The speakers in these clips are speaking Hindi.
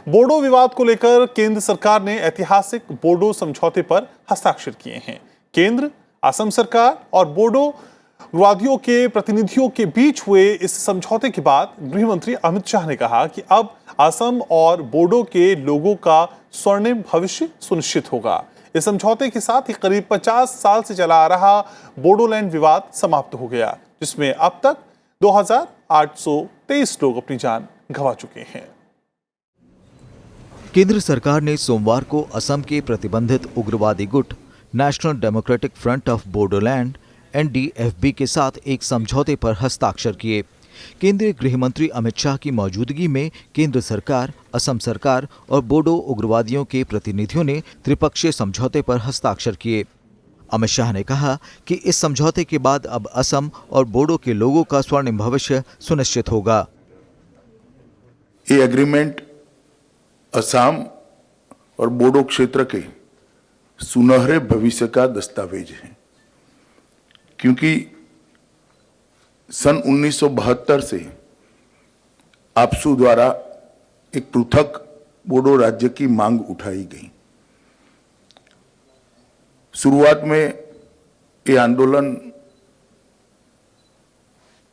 बोडो विवाद को लेकर केंद्र सरकार ने ऐतिहासिक बोडो समझौते पर हस्ताक्षर किए हैं। केंद्र, असम सरकार और बोडो उग्रवादियों के प्रतिनिधियों के बीच हुए इस समझौते के बाद गृह मंत्री अमित शाह ने कहा कि अब असम और बोडो के लोगों का स्वर्णिम भविष्य सुनिश्चित होगा। इस समझौते के साथ ही करीब 50 साल से चला आ रहा बोडोलैंड विवाद समाप्त हो गया, जिसमें अब तक 2823 लोग अपनी जान गंवा चुके हैं। केंद्र सरकार ने सोमवार को असम के प्रतिबंधित उग्रवादी गुट national democratic front of Bodoland NDFB के साथ एक समझौते पर हस्ताक्षर किए। केंद्रीय गृह मंत्री अमित शाह की मौजूदगी में केंद्र सरकार, असम सरकार और बोडो उग्रवादियों के प्रतिनिधियों ने त्रिपक्षीय समझौते पर हस्ताक्षर किए। अमित शाह ने कहा कि इस समझौते के बाद अब असम और बोडो के लोगों का स्वर्णिम भविष्य सुनिश्चित होगा। ये एग्रीमेंट असम और बोडो क्षेत्र के सुनहरे भविष्य का दस्तावेज है, क्योंकि सन 1972 से आपसू द्वारा एक पृथक बोडो राज्य की मांग उठाई गई। शुरुआत में ये आंदोलन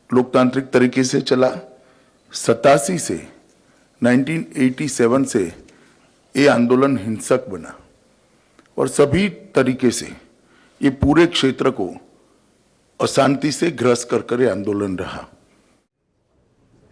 लोकतांत्रिक तरीके से चला। 87 से 1987 से ये आंदोलन हिंसक बना और सभी तरीके से ये पूरे क्षेत्र को अशांति से ग्रस्त कर ये आंदोलन रहा।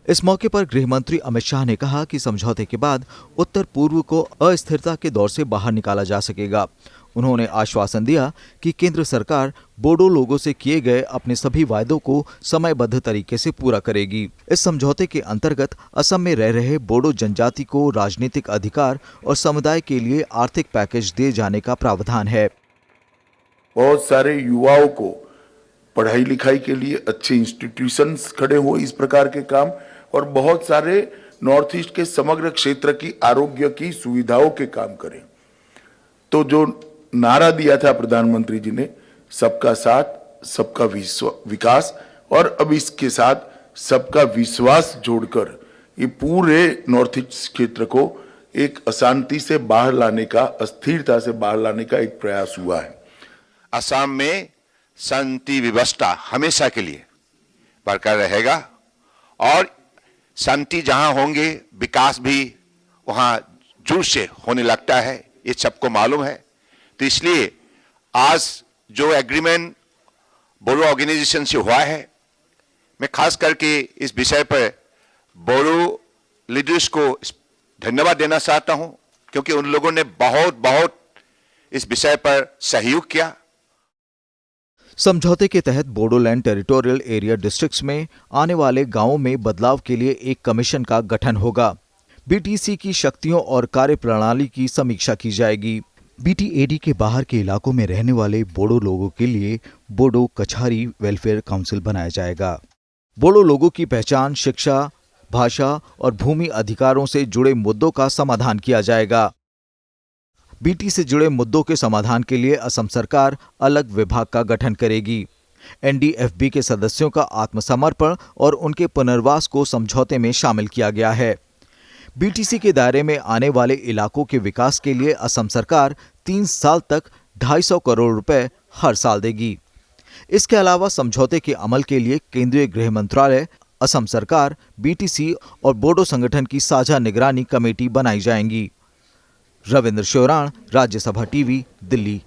इस मौके पर गृह मंत्री अमित शाह ने कहा कि समझौते के बाद उत्तर पूर्व को अस्थिरता के दौर से बाहर निकाला जा सकेगा। उन्होंने आश्वासन दिया कि केंद्र सरकार बोडो लोगों से किए गए अपने सभी वायदों को समयबद्ध तरीके से पूरा करेगी। इस समझौते के अंतर्गत असम में रह रहे बोडो जनजाति को राजनीतिक अधिकार और समुदाय के लिए आर्थिक पैकेज दिए जाने का प्रावधान है। बहुत सारे युवाओं को पढ़ाई लिखाई के लिए अच्छे इंस्टीट्यूशंस खड़े हुए इस प्रकार के काम, और बहुत सारे नॉर्थ ईस्ट के समग्र क्षेत्र की आरोग्य की सुविधाओं के काम करें। तो जो नारा दिया था प्रधानमंत्री जी ने, सबका साथ सबका विकास, और अब इसके साथ सबका विश्वास जोड़कर ये पूरे नॉर्थ ईस्ट क्षेत्र को एक अशांति से बाहर लाने का, अस्थिरता से बाहर लाने का एक प्रयास हुआ है। असम में शांति व्यवस्था हमेशा के लिए बरकरार रहेगा, और शांति जहां होंगे विकास भी वहां जोर से होने लगता है, ये सबको मालूम है। तो इसलिए आज जो एग्रीमेंट बोडो ऑर्गेनाइजेशन से हुआ है, मैं खास करके इस विषय पर बोडो लीडर्स को धन्यवाद देना चाहता हूं, क्योंकि उन लोगों ने बहुत इस विषय पर सहयोग किया। समझौते के तहत बोडोलैंड टेरिटोरियल एरिया डिस्ट्रिक्ट्स में आने वाले गांवों में बदलाव के लिए एक कमीशन का गठन होगा। BTC की शक्तियों और कार्यप्रणाली की समीक्षा की जाएगी। BTAD के बाहर के इलाकों में रहने वाले बोडो लोगों के लिए बोडो कछारी वेलफेयर काउंसिल बनाया जाएगा। बोडो लोगों की पहचान, शिक्षा, भाषा और भूमि अधिकारों से जुड़े मुद्दों का समाधान किया जाएगा। BT से जुड़े मुद्दों के समाधान के लिए असम सरकार अलग विभाग का गठन करेगी। NDFB के सदस्यों का आत्मसमर्पण और उनके पुनर्वास को समझौते में शामिल किया गया है। BTC के दायरे में आने वाले इलाकों के विकास के लिए असम सरकार 3 साल तक 250 करोड़ रुपए हर साल देगी। इसके अलावा समझौते के अमल के लिए केंद्रीय गृह मंत्रालय, असम सरकार, BTC और बोडो संगठन की साझा निगरानी कमेटी बनाई जाएंगी। रविंद्र शोराण, राज्यसभा टीवी, दिल्ली।